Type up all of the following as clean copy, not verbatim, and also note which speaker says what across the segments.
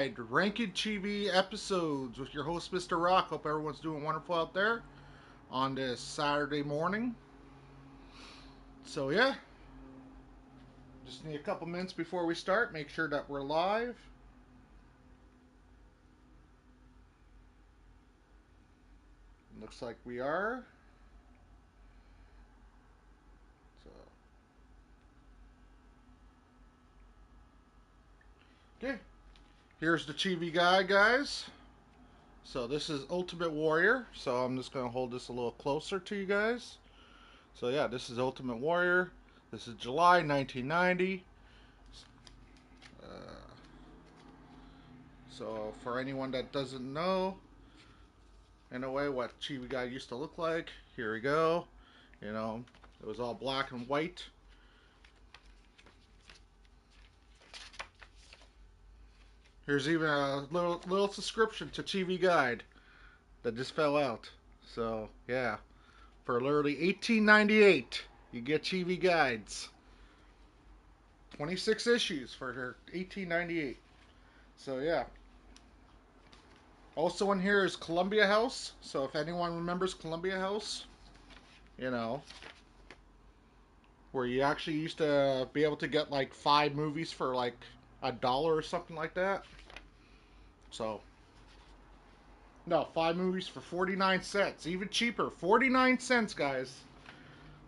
Speaker 1: Ranked TV episodes with your host, Mrrock. Hope everyone's doing wonderful out there on this Saturday morning. So, yeah, just need a couple minutes before we start. Make sure that we're live. Looks like we are. So, okay, here's the TV guide, guys. So, this is Ultimate Warrior. So, I'm just going to hold this a little closer to you guys. So, yeah, this is Ultimate Warrior. This is July 1990. Uh, So for anyone that doesn't know, in a way, what Chibi Guy used to look like, here we go. You know, it was all black and white. Here's even a little subscription to Chibi Guide that just fell out. So yeah, for literally $18.98, you get Chibi Guides. 26 issues for $18.98. So yeah. Also in here is Columbia House. So if anyone remembers Columbia House, you know, where you actually used to be able to get like 5 movies for like $1 or something like that. So, no, 5 movies for 49 cents, even cheaper, 49 cents, guys.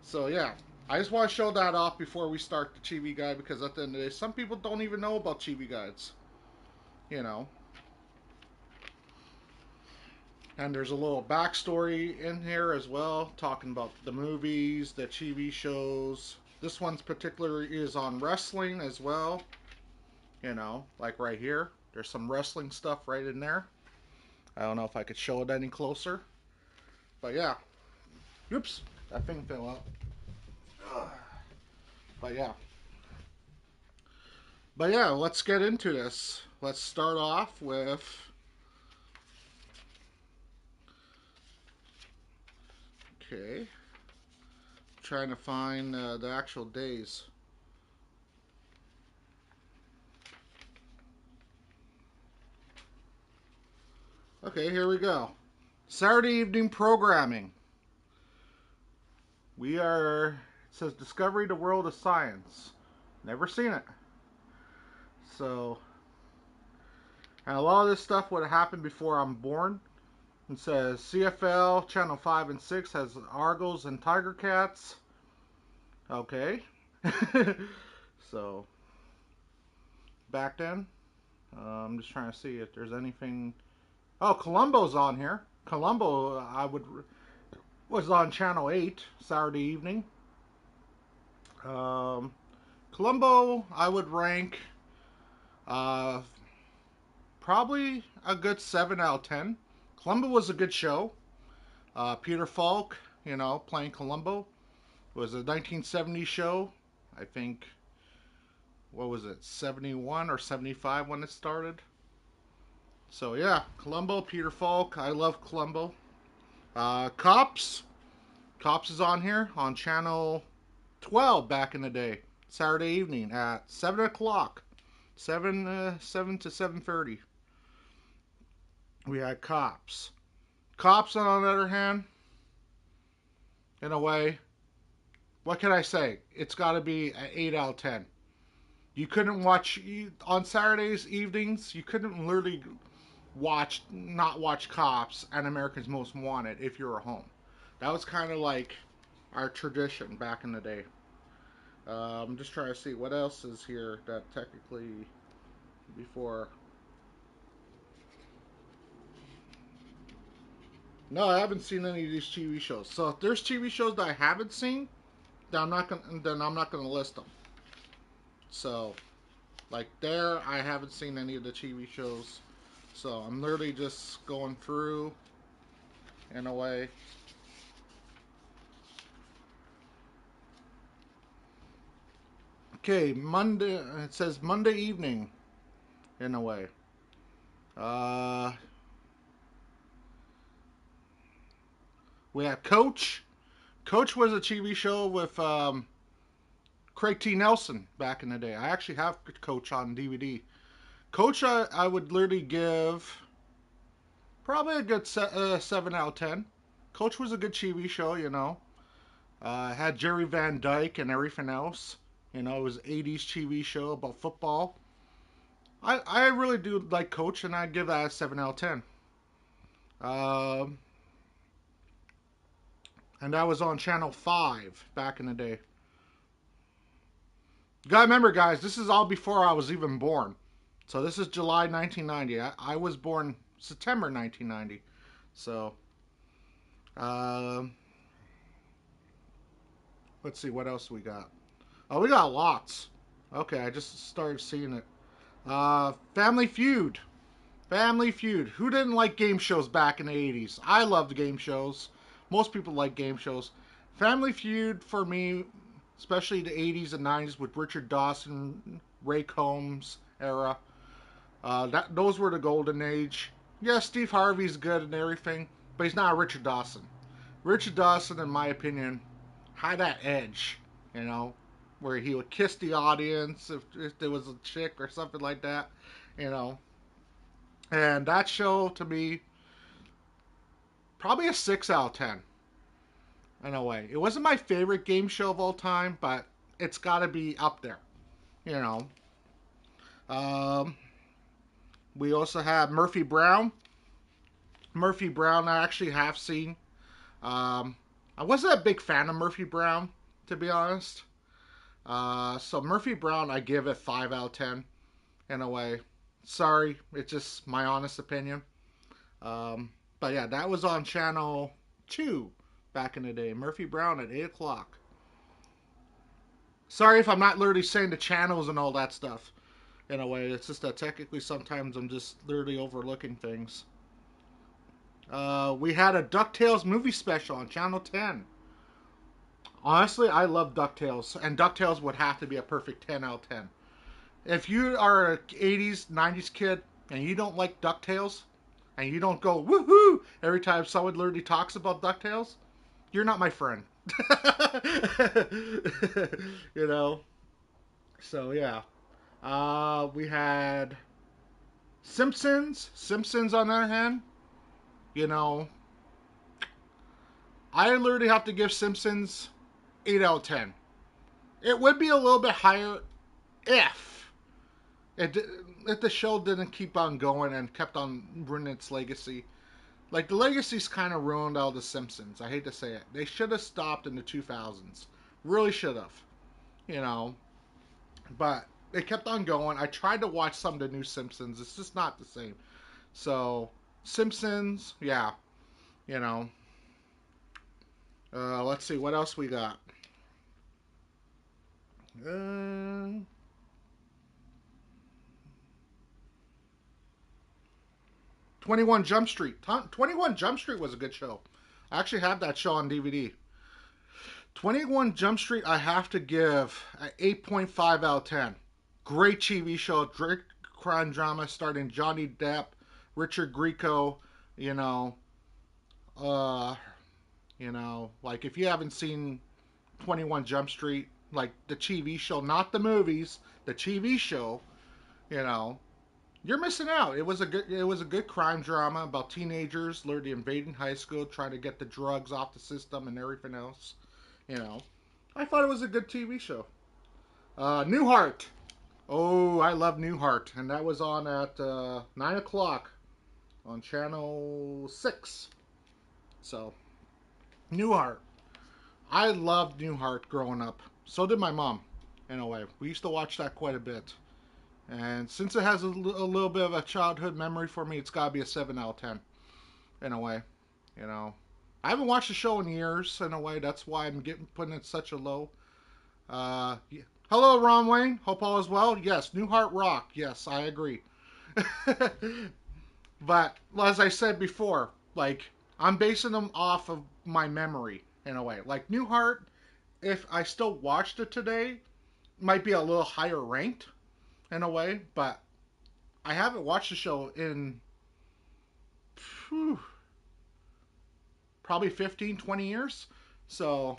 Speaker 1: So, yeah, I just want to show that off before we start the Chibi Guide because at the end of the day, some people don't even know about Chibi Guides, you know. And there's a little backstory in here as well, talking about the movies, the TV shows. This one's particular is on wrestling as well. You know, like right here. There's some wrestling stuff right in there. I don't know if I could show it any closer. But yeah. Oops. That thing fell out. But yeah. But yeah, let's get into this. Let's start off with. Okay. Trying to find the actual days. Okay, here we go. Saturday evening programming. We are. It says Discovery the World of Science. Never seen it. So. And a lot of this stuff would have happened before I'm born. It says CFL Channel 5 and 6 has Argos and Tiger Cats. Okay. So, back then, I'm just trying to see if there's anything. Oh, Columbo's on here. Columbo, was on Channel 8 Saturday evening. Um, Columbo, I would rank uh, probably a good 7 out of 10. Columbo was a good show. Peter Falk, you know, playing Columbo. It was a 1970 show. I think, what was it, 71 or 75 when it started? So yeah, Columbo, Peter Falk. I love Columbo. Cops. Cops is on here on Channel 12 back in the day. Saturday evening at 7 o'clock. 7 to 7:30. We had Cops. Cops, on the other hand, in a way, what can I say? It's got to be an 8 out of 10. You couldn't watch on Saturdays evenings. You couldn't literally not watch Cops and America's Most Wanted if you were home. That was kind of like our tradition back in the day. I'm just trying to see what else is here that technically before. No, I haven't seen any of these TV shows. So if there's TV shows that I haven't seen, then I'm not gonna list them. So, like there, I haven't seen any of the TV shows. So I'm literally just going through in a way. Okay, Monday. It says Monday evening in a way. Uh, we have Coach. Coach was a TV show with Craig T. Nelson back in the day. I actually have Coach on DVD. Coach, I would literally give probably a good 7 out of 10. Coach was a good TV show, you know. Had Jerry Van Dyke and everything else. You know, it was 80s TV show about football. I really do like Coach, and I'd give that a 7 out of 10. Um, and that was on Channel 5 back in the day. You gotta remember, guys, this is all before I was even born. So this is July 1990. I was born September 1990. So, um, let's see what else we got. Oh, we got lots. Okay, I just started seeing it. Family Feud. Family Feud. Who didn't like game shows back in the 80s? I loved game shows. Most people like game shows. Family Feud for me, especially the 80s and 90s with Richard Dawson, Ray Combs era. Those were the golden age. Yeah, Steve Harvey's good and everything, but he's not Richard Dawson. Richard Dawson, in my opinion, had that edge, you know, where he would kiss the audience if there was a chick or something like that, you know. And that show to me, probably a 6 out of 10 in a way. It wasn't my favorite game show of all time, but it's got to be up there, you know. Um, we also have Murphy Brown. Murphy Brown, I actually have seen. Um, I wasn't a big fan of Murphy Brown, to be honest. So Murphy Brown, I give it 5 out of 10 in a way. Sorry, it's just my honest opinion. Um, but yeah, that was on Channel 2 back in the day. Murphy Brown at 8 o'clock. Sorry if I'm not literally saying the channels and all that stuff in a way. It's just that technically sometimes I'm just literally overlooking things. We had a DuckTales movie special on Channel 10. Honestly, I love DuckTales, and DuckTales would have to be a perfect 10 out of 10. If you are an 80s, 90s kid and you don't like DuckTales, and you don't go woohoo every time someone literally talks about DuckTales, you're not my friend. You know? So, yeah. We had Simpsons. Simpsons, on the other hand, you know, I literally have to give Simpsons 8 out of 10. It would be a little bit higher if it, if the show didn't keep on going and kept on ruining its legacy. Like, the legacy's kind of ruined out of The Simpsons. I hate to say it. They should have stopped in the 2000s. Really should have. You know. But they kept on going. I tried to watch some of the new Simpsons. It's just not the same. So, Simpsons, yeah. You know. Let's see. What else we got? Uh, 21 Jump Street. 21 Jump Street was a good show. I actually have that show on DVD. 21 Jump Street, I have to give an 8.5 out of 10. Great TV show, great crime drama starring Johnny Depp, Richard Grieco, you know, uh, like if you haven't seen 21 Jump Street, like the TV show, not the movies, the TV show, you know, you're missing out. It was a good crime drama about teenagers literally invading high school, trying to get the drugs off the system and everything else. You know, I thought it was a good TV show. Newhart. Oh, I love Newhart, and that was on at 9 o'clock on Channel 6. So, Newhart. I loved Newhart growing up. So did my mom, in a way. We used to watch that quite a bit. And since it has a little bit of a childhood memory for me, it's got to be a 7 out of 10, in a way. You know, I haven't watched the show in years, in a way. That's why I'm putting it such a low. Yeah. Hello, Ron Wayne. Hope all is well. Yes, Newhart Rock. Yes, I agree. But as I said before, like, I'm basing them off of my memory, in a way. Like Newhart, if I still watched it today, might be a little higher ranked, in a way. But I haven't watched the show in whew, probably 15, 20 years. So,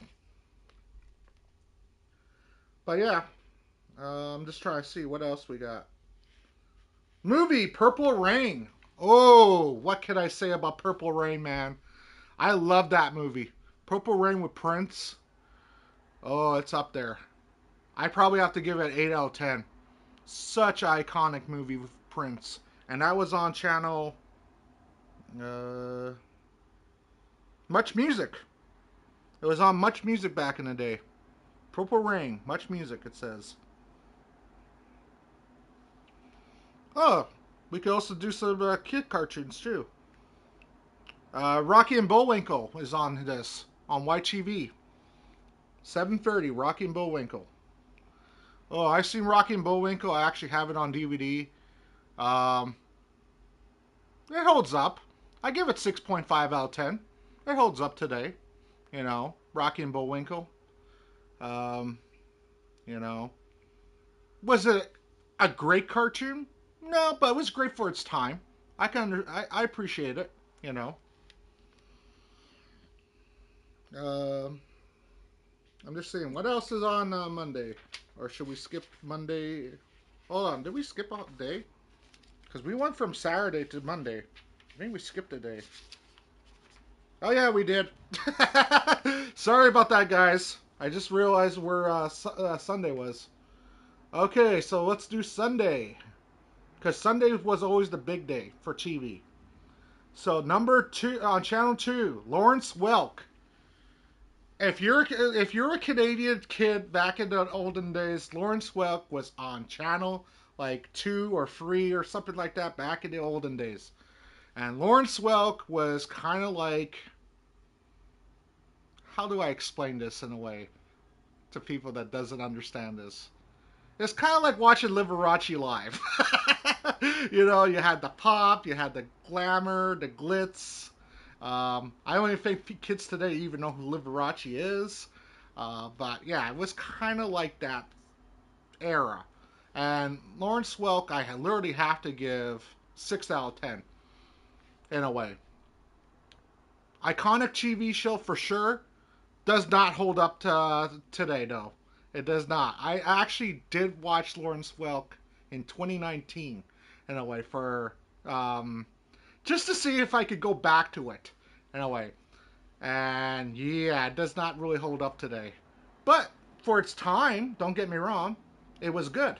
Speaker 1: but yeah, I'm just trying to see what else we got. Movie Purple Rain. Oh, what can I say about Purple Rain, man? I love that movie. Purple Rain with Prince. Oh, it's up there. I probably have to give it 8 out of 10. Such an iconic movie with Prince. And that was on channel uh, Much Music. It was on Much Music back in the day. Purple Rain, Much Music, it says. Oh, we could also do some kid cartoons too. Rocky and Bullwinkle is on this on YTV. 7:30. Rocky and Bullwinkle. Oh, I've seen Rocky and Bullwinkle. I actually have it on DVD. Um, it holds up. I give it 6.5 out of 10. It holds up today. Rocky and Bullwinkle. Um, you know, was it a great cartoon? No, but it was great for its time. I appreciate it. You know. Um, I'm just saying, what else is on Monday? Or should we skip Monday? Hold on, did we skip a day? Because we went from Saturday to Monday. I think we skipped a day. Oh yeah, we did. Sorry about that, guys. I just realized where Sunday was. Okay, so let's do Sunday. Because Sunday was always the big day for TV. So number 2 on channel 2, Lawrence Welk. If you're a Canadian kid back in the olden days, Lawrence Welk was on channel like 2 or 3 or something like that back in the olden days. And Lawrence Welk was kind of like, how do I explain this in a way to people that doesn't understand this? It's kind of like watching Liberace live. You had the pop, you had the glamour, the glitz. I don't even think kids today even know who Liberace is. But yeah, it was kind of like that era. And Lawrence Welk, I literally have to give 6 out of 10 in a way. Iconic TV show for sure. Does not hold up to today, though. It does not. I actually did watch Lawrence Welk in 2019 in a way for just to see if I could go back to it in a way. And yeah, it does not really hold up today. But for its time, don't get me wrong, it was good.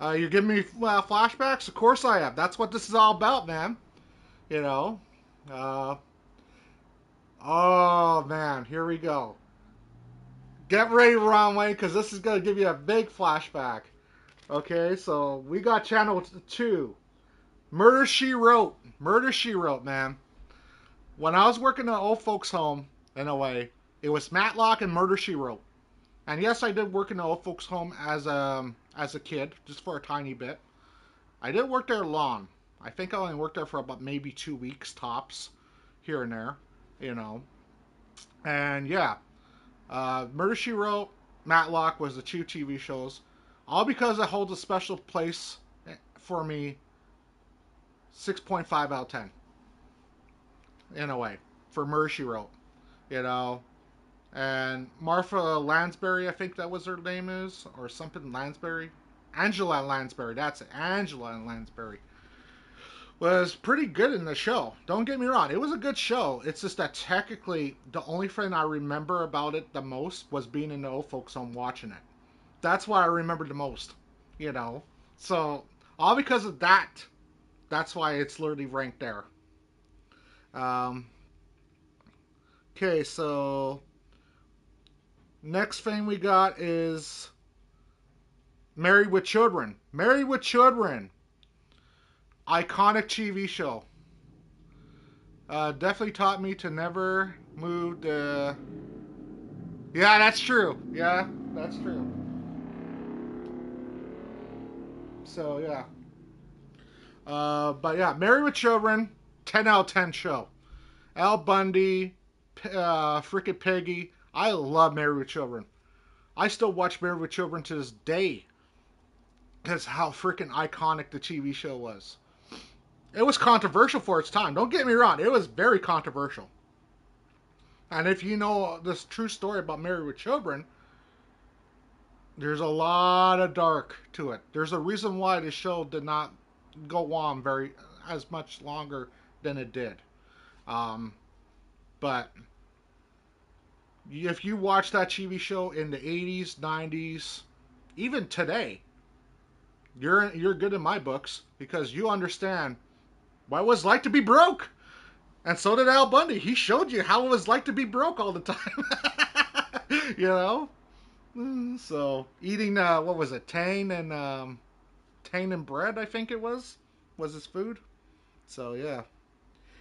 Speaker 1: You give me flashbacks? Of course I have. That's what this is all about, man. You know. Uh, oh man, here we go. Get ready, Ronway, because this is going to give you a big flashback. Okay, so we got channel 2. Murder, She Wrote. Murder, She Wrote, man. When I was working in an old folks' home, in a way, it was Matlock and Murder, She Wrote. And yes, I did work in an old folks' home as a kid, just for a tiny bit. I did work there long. I think I only worked there for about maybe 2 weeks tops, here and there, you know. And yeah, Murder, She Wrote, Matlock was the 2 TV shows. All because it holds a special place for me. 6.5 out of 10. In a way. For Murder, She Wrote. You know. And Martha Lansbury, I think that was her name is. Or something Lansbury. Angela Lansbury. That's it. Angela Lansbury. Was pretty good in the show. Don't get me wrong. It was a good show. It's just that technically the only thing I remember about it the most was being in the old folks home watching it. That's what I remember the most. You know. So, all because of that, that's why it's literally ranked there. Um, okay, so next thing we got is Married with Children. Married with Children. Iconic TV show. Definitely taught me to never move the... Yeah, that's true. Yeah, that's true. So, yeah. But yeah, Married with Children, 10 out of 10 show. Al Bundy, frickin' Peggy. I love Married with Children. I still watch Married with Children to this day. Because how freaking iconic the TV show was. It was controversial for its time. Don't get me wrong. It was very controversial. And if you know this true story about Married with Children, there's a lot of dark to it. There's a reason why the show did not go on very as much longer than it did. Um, but if you watch that TV show in the 80s, 90s, even today, you're good in my books because you understand what it was like to be broke. And so did Al Bundy. He showed you how it was like to be broke all the time. you know? So eating what was it, tang and bread, I think it was his food. So yeah,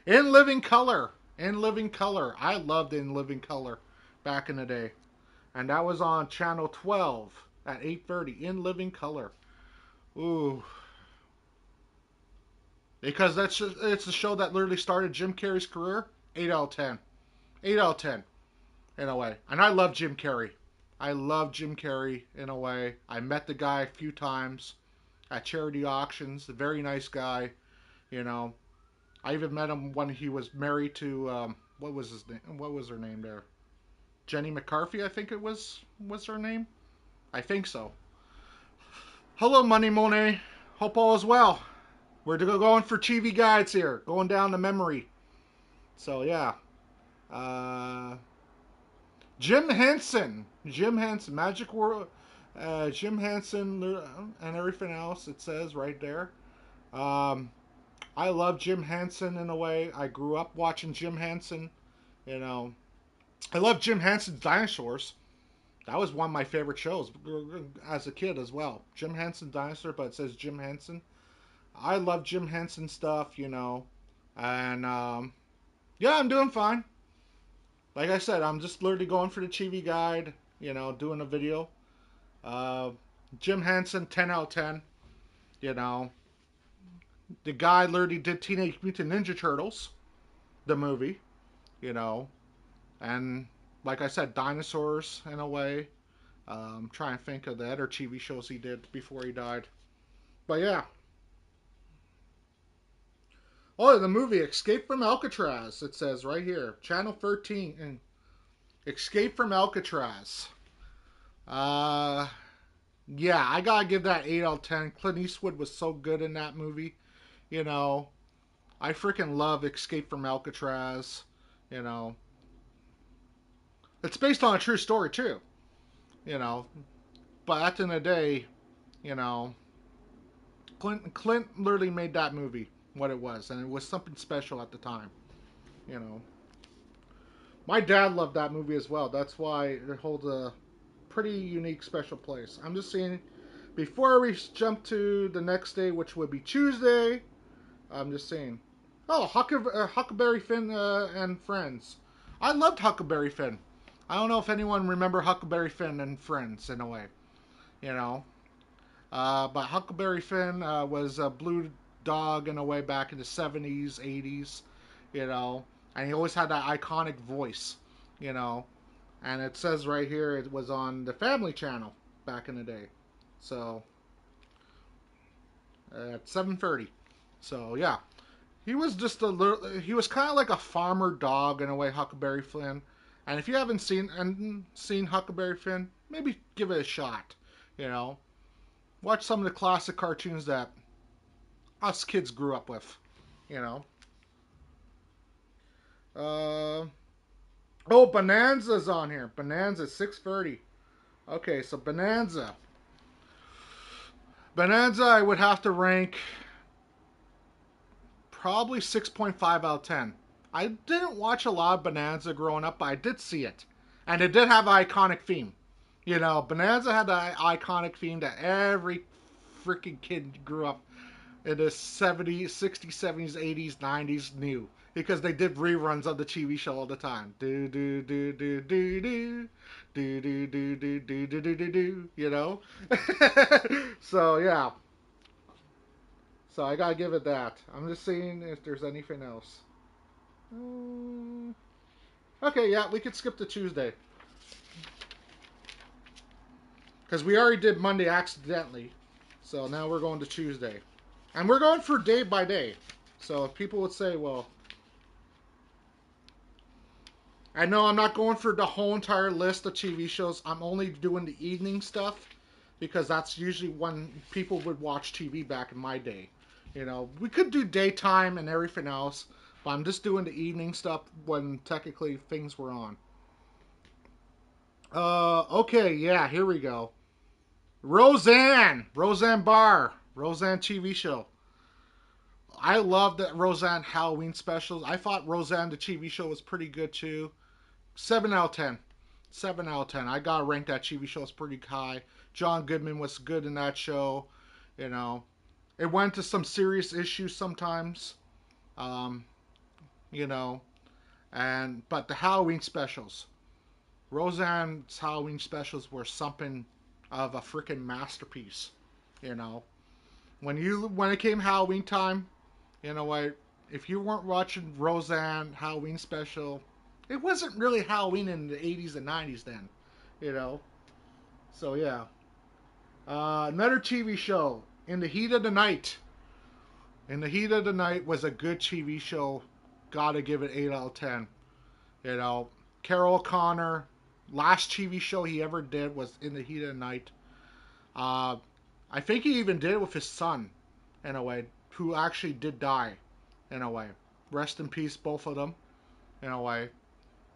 Speaker 1: In Living Color, In Living Color. I loved In Living Color back in the day, and that was on Channel 12 at 8:30. In Living Color. Ooh, because it's a show that literally started Jim Carrey's career. 8 out of 10. 8 out of 10 in a way, and I love Jim Carrey. I love Jim Carrey in a way. I met the guy a few times at charity auctions. A very nice guy, you know. I even met him when he was married to what was his name? What was her name there? Jenny McCarthy, I think it was her name. I think so. Hello, Money Monet. Hope all is well. We're going for TV guides here, going down the memory. So yeah, uh, Jim Henson, Magic World, Jim Henson, and everything else. It says right there. Um, I love Jim Henson in a way. I grew up watching Jim Henson. You know, I love Jim Henson's Dinosaurs. That was one of my favorite shows as a kid as well. Jim Henson Dinosaur, but it says Jim Henson. I love Jim Henson stuff, you know, and yeah, I'm doing fine. Like I said, I'm just literally going for the TV guide, you know, doing a video. Uh, Jim Henson, 10 out of 10. You know, the guy literally did Teenage Mutant Ninja Turtles, the movie, you know, and like I said, dinosaurs in a way. Try and think of the other TV shows he did before he died. But yeah. Oh, the movie Escape from Alcatraz. It says right here, Channel 13, and Escape from Alcatraz. Uh, yeah, I gotta give that 8 out of 10. Clint Eastwood was so good in that movie. You know, I freaking love Escape from Alcatraz. You know, it's based on a true story too. You know, but at the end of the day, you know, Clint literally made that movie what it was, and it was something special at the time. You know, my dad loved that movie as well. That's why it holds a pretty unique, special place. I'm just saying, before we jump to the next day, which would be Tuesday, I'm just saying. Oh, Huckleberry Finn and Friends. I loved Huckleberry Finn. I don't know if anyone remember Huckleberry Finn and Friends in a way, you know. But Huckleberry Finn was a blue dog in a way back in the 70s, 80s, you know. And he always had that iconic voice, you know. And it says right here it was on the Family Channel back in the day. So, at 7:30. So, yeah. He was just a little, he was kind of like a farmer dog in a way, Huckleberry Finn. And if you haven't seen Huckleberry Finn, maybe give it a shot, you know. Watch some of the classic cartoons that us kids grew up with, you know. Oh, Bonanza's on here. Bonanza, 6:30. Okay, so Bonanza. Bonanza, I would have to rank probably 6.5 out of 10. I didn't watch a lot of Bonanza growing up, but I did see it. And it did have an iconic theme. You know, Bonanza had an iconic theme that every freaking kid grew up in the 70s, 60s, 70s, 80s, 90s knew. Because they did reruns of the TV show all the time. Do do do do do do do do do do do do do do do. You know. So yeah. So I gotta give it that. I'm just seeing if there's anything else. Okay, yeah, we could skip to Tuesday because we already did Monday accidentally. So now we're going to Tuesday, and we're going for day by day. So if people would say, well, I know I'm not going for the whole entire list of TV shows. I'm only doing the evening stuff because that's usually when people would watch TV back in my day. You know, we could do daytime and everything else, but I'm just doing the evening stuff when technically things were on. Okay, yeah, here we go. Roseanne Barr, Roseanne TV show. I love that Roseanne Halloween specials. I thought Roseanne the TV show was pretty good too. 7 out of 10. 7 out of 10. I gotta rank that TV show as pretty high. John Goodman was good in that show. You know, it went to some serious issues sometimes. Um, you know, and but the Halloween specials, Roseanne's Halloween specials were something of a freaking masterpiece. You know, when it came Halloween time, you know what? If you weren't watching Roseanne Halloween special, it wasn't really Halloween in the 80s and 90s then, you know. So yeah, another TV show, In the Heat of the Night. In the Heat of the Night was a good TV show. Gotta give it 8 out of 10. You know, Carol O'Connor, last TV show he ever did was In the Heat of the Night. Uh, I think he even did it with his son, in a way, who actually did die, in a way. Rest in peace, both of them, in a way.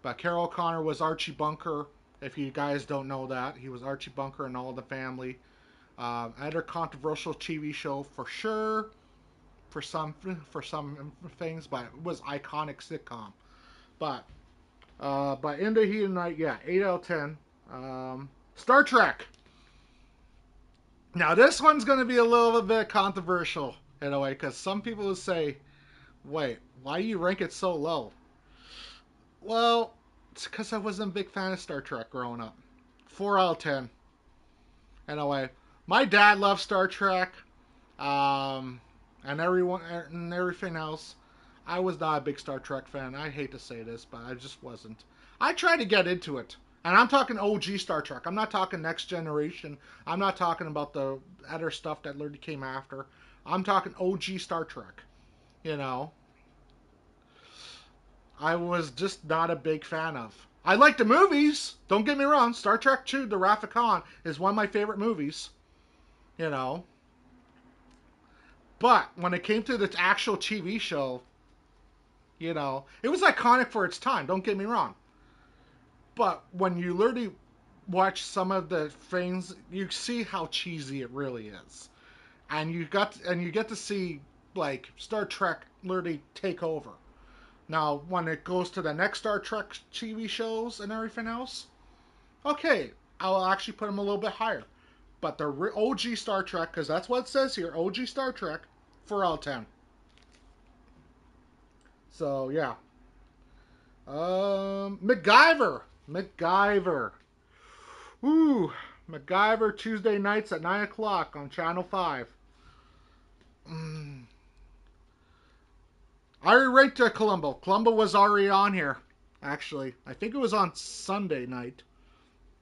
Speaker 1: But Carol O'Connor was Archie Bunker. If you guys don't know that, he was Archie Bunker and All in the Family. Another controversial TV show for sure, for some things, but it was iconic sitcom. But In the Heat of the Night, yeah, 8 out of 10. Star Trek. Now this one's going to be a little bit controversial in a way, because some people will say, "Wait, why do you rank it so low?" Well, it's because I wasn't a big fan of Star Trek growing up. 4 out of 10. In a way, my dad loved Star Trek, um, and everything else. I was not a big Star Trek fan. I hate to say this, but I just wasn't. I tried to get into it, and I'm talking OG Star Trek. I'm not talking Next Generation. I'm not talking about the other stuff that literally came after. I'm talking OG Star Trek. You know, I was just not a big fan of. I like the movies. Don't get me wrong. Star Trek 2, The Wrath of Khan, is one of my favorite movies. You know. But when it came to the actual TV show, you know, it was iconic for its time. Don't get me wrong. But when you literally watch some of the things, you see how cheesy it really is. And you get to see like Star Trek literally take over. Now, when it goes to the next Star Trek TV shows and everything else, okay, I'll actually put them a little bit higher. But the OG Star Trek, because that's what it says here, OG Star Trek, 4 out of 10. So yeah. MacGyver. Ooh, MacGyver Tuesday nights at 9 o'clock on Channel 5. Mm. I already ranked Columbo. Columbo was already on here, actually. I think it was on Sunday night.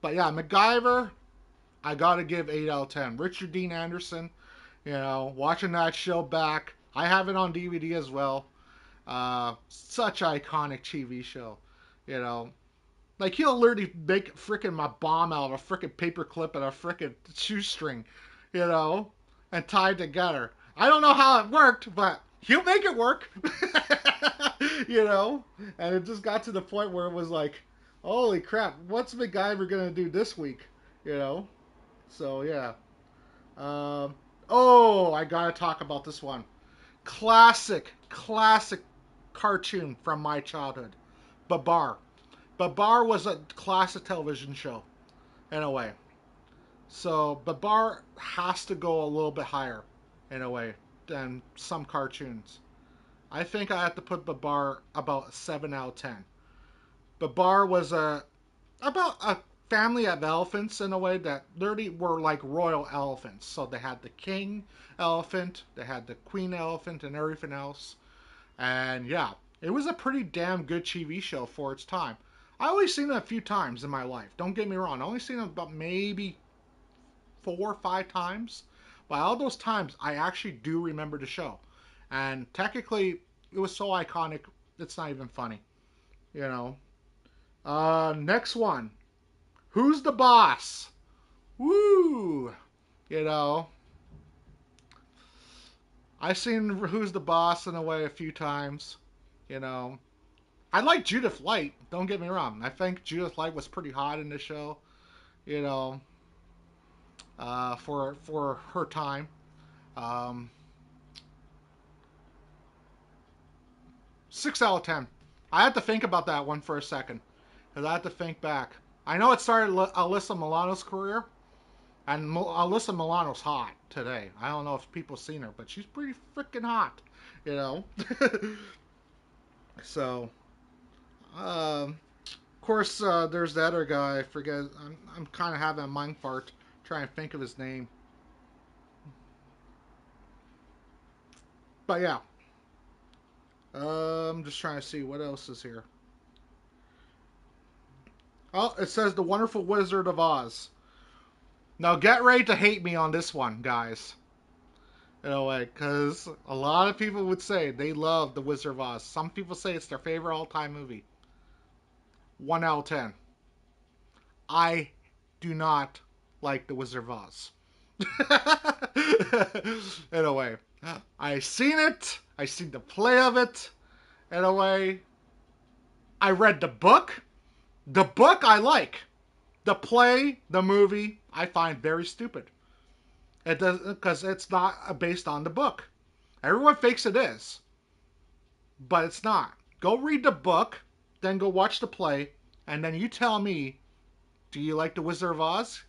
Speaker 1: But yeah, MacGyver, I gotta give 8 out of 10. Richard Dean Anderson, you know, watching that show back. I have it on DVD as well. Such iconic TV show, you know. Like he'll literally make freaking my bomb out of a freaking paper clip and a freaking shoestring, you know, and tie it together. I don't know how it worked, but he'll make it work, you know. And it just got to the point where it was like, holy crap, what's MacGyver gonna do this week, you know? So yeah. Oh, I gotta talk about this one. Classic cartoon from my childhood. Babar. Babar was a classic television show, in a way. So Babar has to go a little bit higher, in a way, than some cartoons. I think I have to put Babar about 7 out of 10. Babar was about a family of elephants in a way that literally were like royal elephants. So they had the king elephant, they had the queen elephant, and everything else. And yeah, it was a pretty damn good TV show for its time. I only seen it a few times in my life. Don't get me wrong. I only seen it about maybe 4 or 5 times. But all those times, I actually do remember the show. And technically, it was so iconic, it's not even funny. You know. Next one. Who's the boss? Woo! You know. I've seen Who's the Boss in a way a few times. You know, I like Judith Light. Don't get me wrong. I think Judith Light was pretty hot in the show. You know, for her time. Um, 6 out of 10. I had to think about that one for a second because I had to think back. I know it started Alyssa Milano's career, and Alyssa Milano's hot today. I don't know if people seen her, but she's pretty freaking hot, you know. So, of course, there's the other guy. I forget. I'm kind of having a mind fart trying to think of his name. But yeah, I'm just trying to see what else is here. Oh, it says The Wonderful Wizard of Oz. Now get ready to hate me on this one, guys. In a way, because a lot of people would say they love The Wizard of Oz. Some people say it's their favorite all-time movie. 1 out of 10. I do not like The Wizard of Oz. In a way, I seen it. I seen the play of it. In a way, I read the book. The book I like. The play, the movie, I find very stupid. It does because it's not based on the book. Everyone thinks it is, but it's not. Go read the book, then go watch the play, and then you tell me, do you like The Wizard of Oz?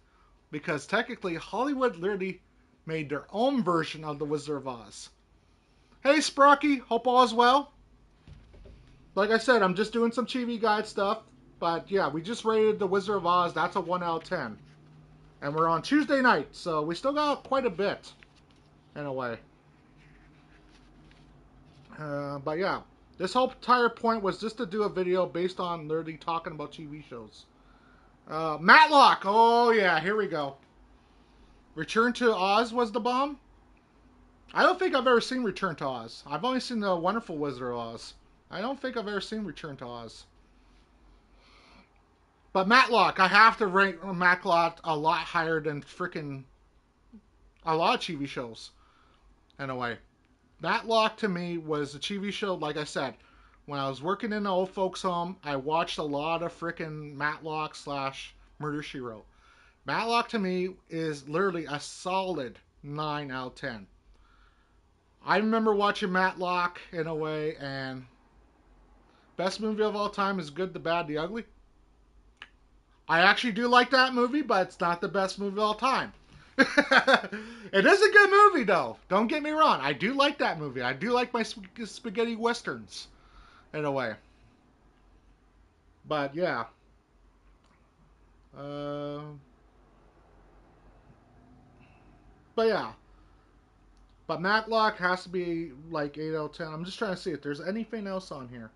Speaker 1: Because technically, Hollywood literally made their own version of The Wizard of Oz. Hey, Sprocky, hope all is well. Like I said, I'm just doing some TV Guide stuff, but yeah, we just rated The Wizard of Oz. That's a 1 out of 10. And we're on Tuesday night, so we still got quite a bit, in a way. But yeah, this whole entire point was just to do a video based on literally talking about TV shows. Matlock! Oh yeah, here we go. Return to Oz was the bomb? I don't think I've ever seen Return to Oz. I've only seen The Wonderful Wizard of Oz. I don't think I've ever seen Return to Oz. But Matlock, I have to rank Matlock a lot higher than freaking a lot of TV shows, in a way. Matlock to me was a TV show, like I said, when I was working in an old folks home, I watched a lot of freaking Matlock slash Murder, She Wrote. Matlock to me is literally a solid 9 out of 10. I remember watching Matlock in a way, and best movie of all time is Good, the Bad, the Ugly. I actually do like that movie, but it's not the best movie of all time. It is a good movie, though. Don't get me wrong. I do like that movie. I do like my spaghetti westerns, in a way. But, yeah. But, yeah. But Matlock has to be, like, 8 out of 10. I'm just trying to see if there's anything else on here.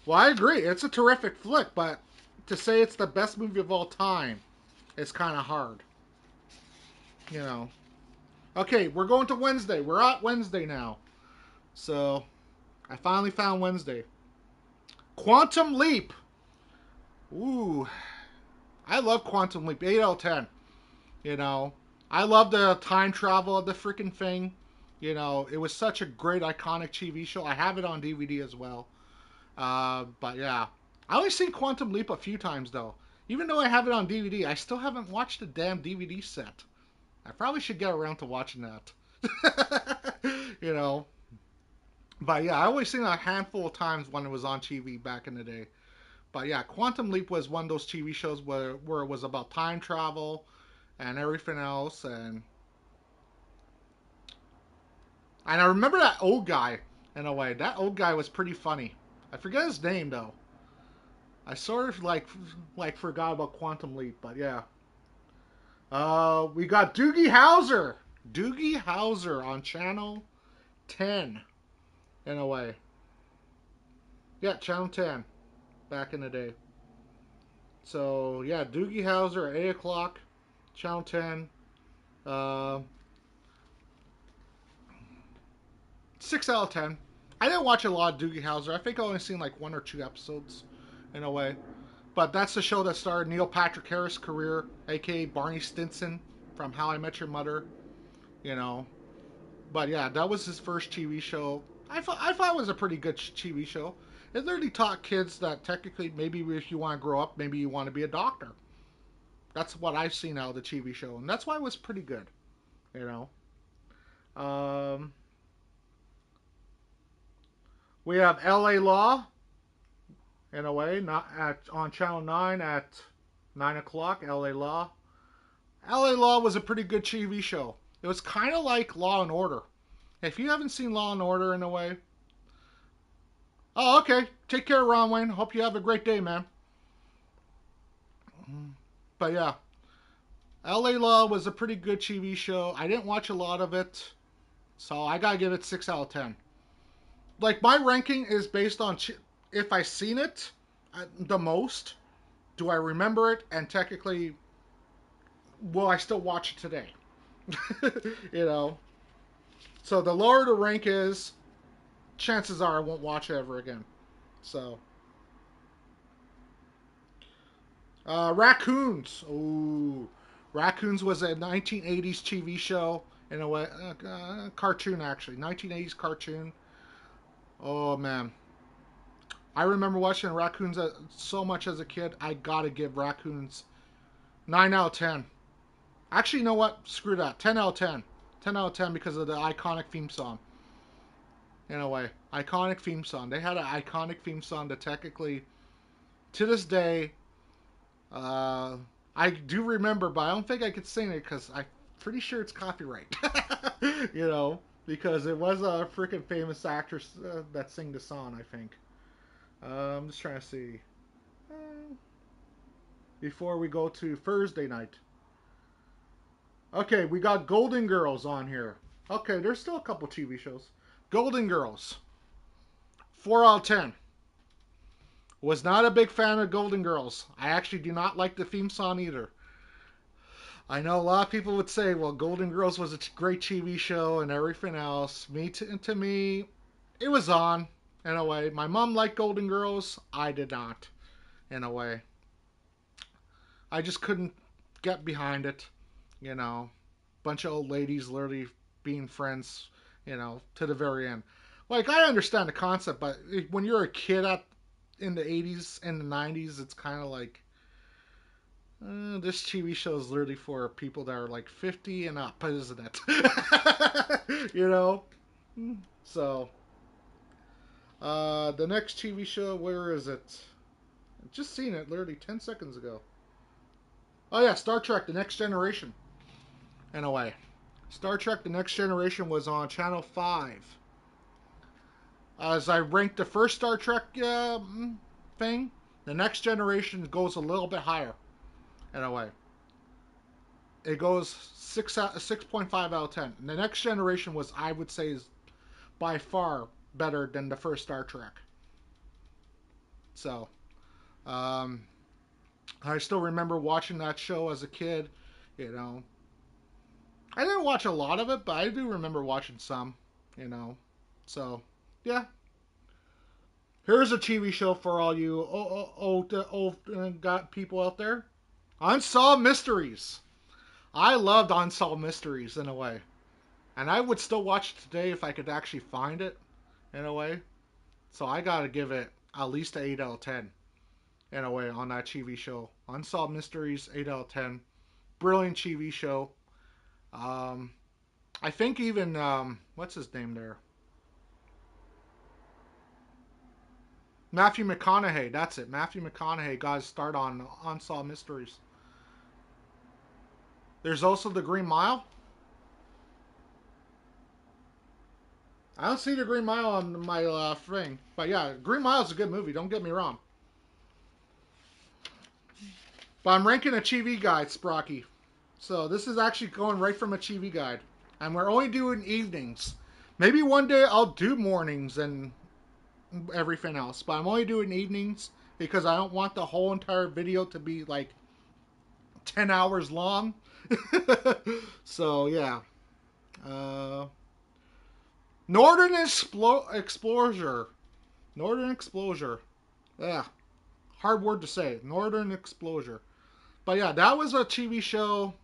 Speaker 1: Well, I agree. It's a terrific flick, but to say it's the best movie of all time is kind of hard. You know. Okay, we're going to Wednesday. We're at Wednesday now. So, I finally found Wednesday. Quantum Leap. Ooh. I love Quantum Leap. 8 out of 10. You know. I love the time travel of the freaking thing. You know, it was such a great, iconic TV show. I have it on DVD as well. But yeah. I only seen Quantum Leap a few times, though. Even though I have it on DVD, I still haven't watched the damn DVD set. I probably should get around to watching that. You know. But yeah, I only seen it a handful of times when it was on TV back in the day. But yeah, Quantum Leap was one of those TV shows where it was about time travel and everything else. And I remember that old guy, in a way. That old guy was pretty funny. I forget his name, though. I sort of like forgot about Quantum Leap, but yeah. We got Doogie Howser. Doogie Howser on Channel 10, in a way. Yeah, Channel 10, back in the day. So, yeah, Doogie Howser at 8 o'clock, Channel 10. 6 out of 10. I didn't watch a lot of Doogie Howser. I think I only seen like 1 or 2 episodes, in a way. But that's the show that started Neil Patrick Harris' career, a.k.a. Barney Stinson, from How I Met Your Mother, you know. But yeah, that was his first TV show. I thought it was a pretty good TV show. It literally taught kids that technically maybe if you want to grow up, maybe you want to be a doctor. That's what I've seen out of the TV show, and that's why it was pretty good, you know. Um, we have L.A. Law, in a way, not at on Channel 9 at 9 o'clock. L.A. Law. L.A. Law was a pretty good TV show. It was kind of like Law and Order. If you haven't seen Law and Order, in a way, oh, okay. Take care, Ron Wayne. Hope you have a great day, man. But yeah, L.A. Law was a pretty good TV show. I didn't watch a lot of it, so I gotta give it 6 out of 10. Like my ranking is based on if I seen it the most, do I remember it, and technically, will I still watch it today? You know. So the lower the rank is, chances are I won't watch it ever again. So, Raccoons. Ooh, Raccoons was a 1980s TV show in a way, cartoon actually, 1980s cartoon. Oh man, I remember watching Raccoons so much as a kid. I gotta give Raccoons 9 out of 10. Actually, you know what? Screw that. 10 out of 10. 10 out of 10 because of the iconic theme song. In a way, iconic theme song. They had an iconic theme song that technically, to this day, uh, I do remember, but I don't think I could sing it because I'm pretty sure it's copyright. You know, because it was a freaking famous actress that sang the song, I think. I'm just trying to see. Before we go to Thursday night. Okay, we got Golden Girls on here. Okay, there's still a couple TV shows. Golden Girls. 4 out of 10. Was not a big fan of Golden Girls. I actually do not like the theme song either. I know a lot of people would say, well, Golden Girls was a great TV show and everything else. To me, it was on, in a way. My mom liked Golden Girls. I did not, in a way. I just couldn't get behind it, you know. Bunch of old ladies literally being friends, you know, to the very end. Like, I understand the concept, but when you're a kid in the 80s and the 90s, it's kind of like, this TV show is literally for people that are like 50 and up, isn't it? You know? So, the next TV show, where is it? I've just seen it literally 10 seconds ago. Oh, yeah, Star Trek The Next Generation, in a way. Star Trek The Next Generation was on Channel 5. As I ranked the first Star Trek thing, The Next Generation goes a little bit higher, in a way. It goes 6.5 out of 10. And The Next Generation was, I would say, is by far better than the first Star Trek. So, I still remember watching that show as a kid, you know. I didn't watch a lot of it, but I do remember watching some, you know. So, yeah. Here's a TV show for all you old got people out there. Unsolved Mysteries. I loved Unsolved Mysteries in a way. And I would still watch it today if I could actually find it, in a way. So I gotta give it at least an 8 out of 10, in a way, on that TV show. Unsolved Mysteries, 8 out of 10. Brilliant TV show. I think even, what's his name there? Matthew McConaughey, that's it. Matthew McConaughey got his start on Unsolved Mysteries. There's also The Green Mile. I don't see The Green Mile on my thing. But yeah, Green Mile is a good movie, don't get me wrong. But I'm ranking a TV guide, Sprocky. So this is actually going right from a TV guide. And we're only doing evenings. Maybe one day I'll do mornings and everything else. But I'm only doing evenings because I don't want the whole entire video to be like 10 hours long. So, yeah. Northern Exposure. Northern Exposure. Yeah. Hard word to say. Northern Exposure. But yeah, that was a TV show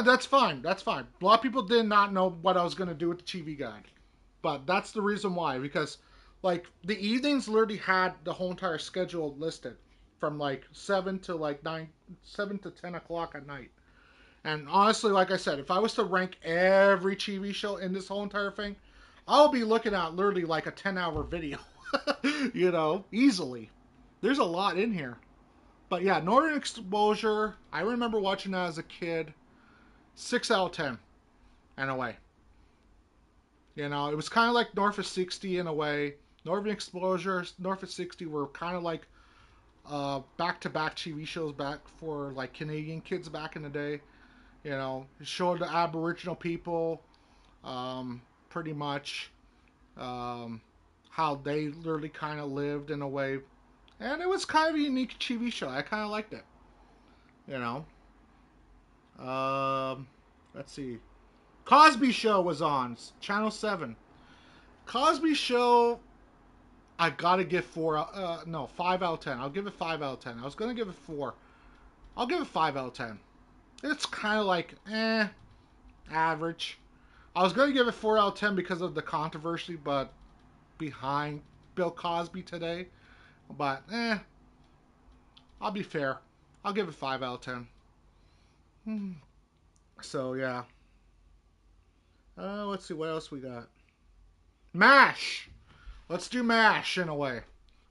Speaker 1: No, that's fine. That's fine. A lot of people did not know what I was going to do with the TV guide. But that's the reason why. Because, like, the evenings literally had the whole entire schedule listed. From, like, 7 to, like, 9, 7 to 10 o'clock at night. And honestly, like I said, if I was to rank every TV show in this whole entire thing, I'll be looking at literally like a 10-hour video. Easily. There's a lot in here. But yeah, Northern Exposure, I remember watching that as a kid. 6 out of 10, in a way. It was kind of like North of 60 in a way. Northern Exposure, North of 60 were kind of like back-to-back TV shows back for like Canadian kids back in the day. It showed the Aboriginal people, pretty much, how they literally kind of lived in a way. And it was kind of a unique TV show. I kind of liked it. You know. Let's see. Cosby Show was on Channel 7. Cosby Show, I gotta give 5 out of 10. I'll give it 5 out of 10. I was gonna give it 4. I'll give it 5 out of 10. It's kind of like, average. I was gonna give it 4 out of 10 because of the controversy, but behind Bill Cosby today. But, I'll be fair. I'll give it 5 out of 10. So, yeah. Let's see what else we got. MASH! Let's do MASH in a way.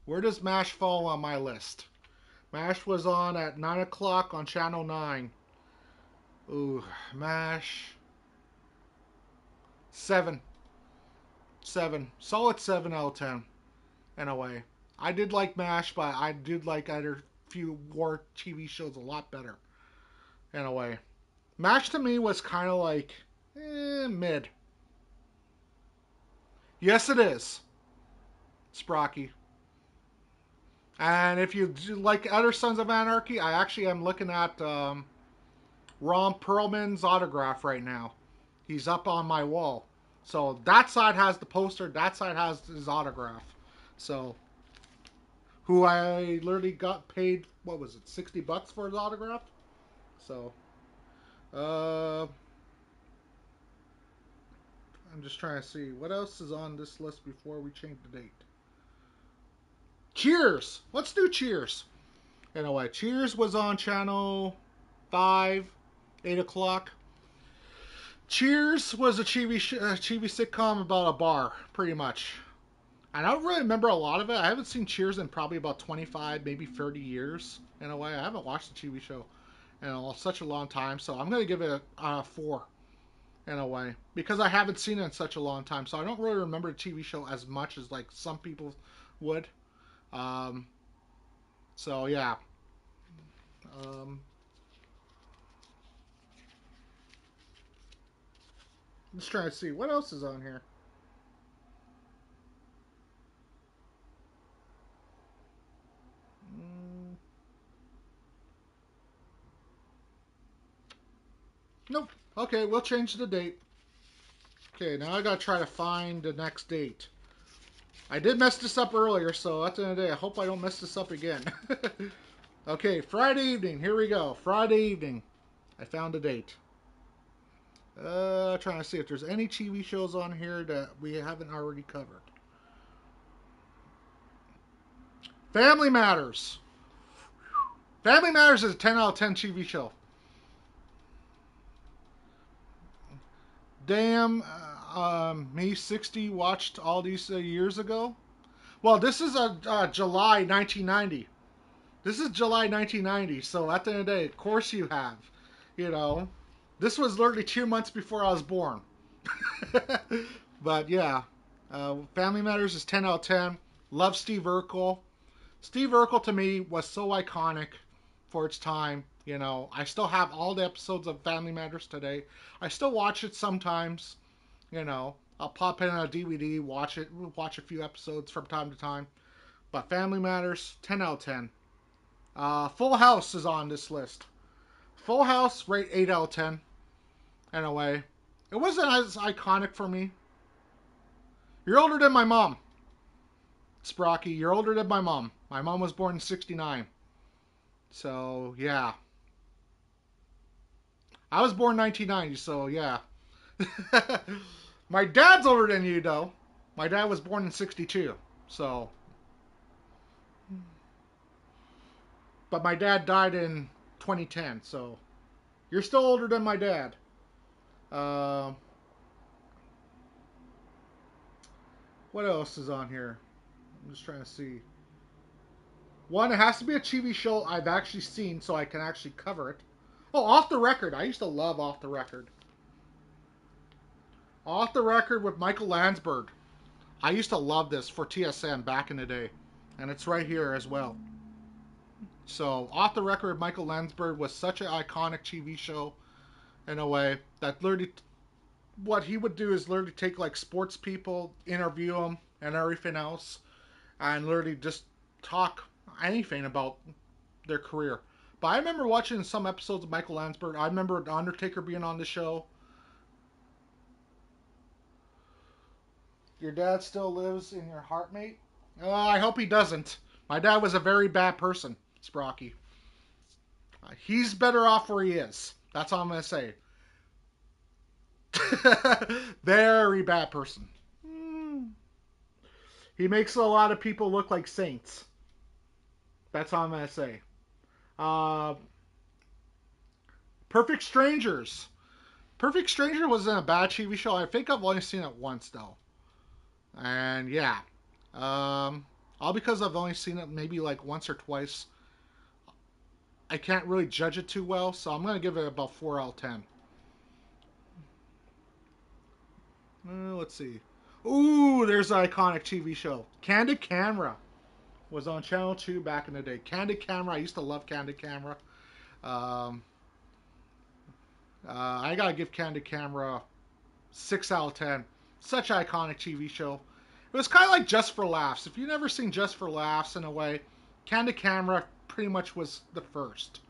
Speaker 1: Where does MASH fall on my list? MASH was on at 9 o'clock on Channel 9. Ooh, MASH. 7. 7. Solid 7 out of 10. In a way. I did like MASH, but I did like other few war TV shows a lot better. In a way. MASH to me was kind of like, mid. Yes, it is. Sprocky. And if you like other Sons of Anarchy, I actually am looking at Ron Perlman's autograph right now. He's up on my wall. So that side has the poster, that side has his autograph. So, who I literally got paid, what was it, $60 for his autograph? So, I'm just trying to see what else is on this list before we change the date. Cheers! Let's do Cheers. Anyway, Cheers was on Channel 5, 8 o'clock. Cheers was a TV sitcom about a bar, pretty much. And I don't really remember a lot of it. I haven't seen Cheers in probably about 25, maybe 30 years. In a way, I haven't watched the TV show in such a long time. So I'm going to give it a 4, in a way. Because I haven't seen it in such a long time. So I don't really remember the TV show as much as like some people would. So yeah. Just trying to see what else is on here. Nope. Okay, we'll change the date. Okay, now I gotta try to find the next date. I did mess this up earlier, so at the end of the day, I hope I don't mess this up again. Okay, Friday evening. Here we go. Friday evening. I found a date. Trying to see if there's any TV shows on here that we haven't already covered. Family Matters. Family Matters is a 10 out of 10 TV show. Damn, me 60 watched all these years ago. Well, this is July 1990. This is July 1990, so at the end of the day, of course you have. This was literally 2 months before I was born. But yeah, Family Matters is 10 out of 10. Love Steve Urkel. Steve Urkel to me was so iconic for its time. I still have all the episodes of Family Matters today. I still watch it sometimes. I'll pop in a DVD, watch a few episodes from time to time. But Family Matters, 10 out of 10. Full House is on this list. Full House, rate 8 out of 10. In a way. It wasn't as iconic for me. You're older than my mom. Sprocky, you're older than my mom. My mom was born in 69. So, yeah. I was born 1990, so yeah. My dad's older than you, though. My dad was born in 62, so. But my dad died in 2010, so. You're still older than my dad. Uh, what else is on here? I'm just trying to see. One, it has to be a TV show I've actually seen so I can actually cover it. Oh, Off the Record. I used to love Off the Record. Off the Record with Michael Landsberg. I used to love this for TSN back in the day. And it's right here as well. So, Off the Record with Michael Landsberg was such an iconic TV show in a way that literally what he would do is literally take like sports people, interview them, and everything else, and literally just talk anything about their career. But I remember watching some episodes of Michael Landsberg. I remember The Undertaker being on the show. Your dad still lives in your heart, mate? I hope he doesn't. My dad was a very bad person, Sprocky. He's better off where he is. That's all I'm going to say. Very bad person. He makes a lot of people look like saints. That's all I'm going to say. Uh, Perfect Strangers. Perfect Stranger wasn't a bad TV show. I think I've only seen it once, though. And yeah. All because I've only seen it maybe like once or twice. I can't really judge it too well, so I'm going to give it about 4 out of 10. Let's see. Ooh, there's an iconic TV show. Candid Camera was on Channel 2 back in the day. Candid Camera. I used to love Candid Camera. Um, I gotta give Candid Camera 6 out of 10. Such an iconic TV show. It was kind of like Just for Laughs. If you've never seen Just for Laughs in a way, Candid Camera pretty much was the first.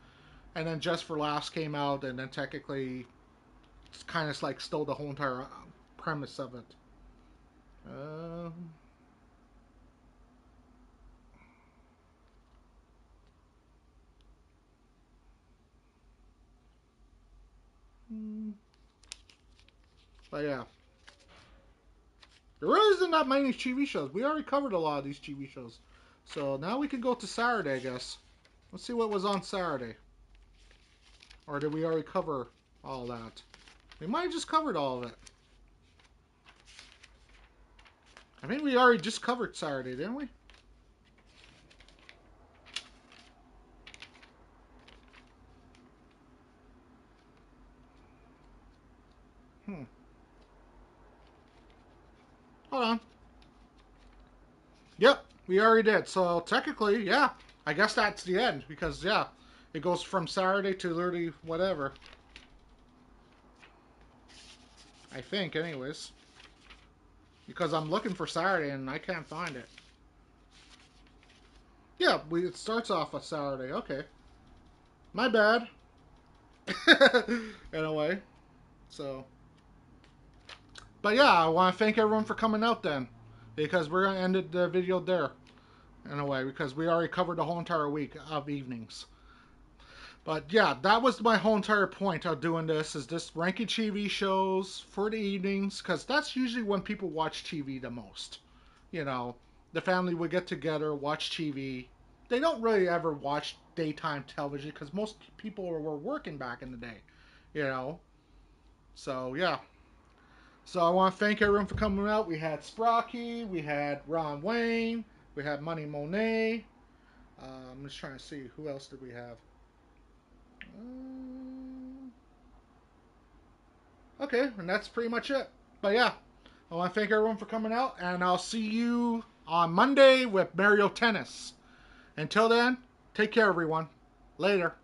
Speaker 1: And then Just for Laughs came out, and then technically it's kind of like stole the whole entire premise of it. But yeah. There really isn't that many TV shows. We already covered a lot of these TV shows. So now we can go to Saturday, I guess. Let's see what was on Saturday. Or did we already cover all that? We might have just covered all of it. I think we already just covered Saturday, didn't we? Hold on. Yep, we already did. So technically, yeah, I guess that's the end. Because, yeah, it goes from Saturday to literally whatever. I think, anyways. Because I'm looking for Saturday and I can't find it. Yeah, it starts off a Saturday. Okay. My bad. In a way. So. But yeah, I want to thank everyone for coming out then. Because we're going to end the video there. In a way. Because we already covered the whole entire week of evenings. But yeah, that was my whole entire point of doing this. Is this ranking TV shows for the evenings. Because that's usually when people watch TV the most. You know. The family would get together, watch TV. They don't really ever watch daytime television. Because most people were working back in the day. You know. So yeah. So I want to thank everyone for coming out. We had Sprocky, we had Ron Wayne, we had Money Monet. I'm just trying to see, who else did we have? Okay, and that's pretty much it. But yeah, I want to thank everyone for coming out, and I'll see you on Monday with Mario Tennis. Until then, take care, everyone. Later.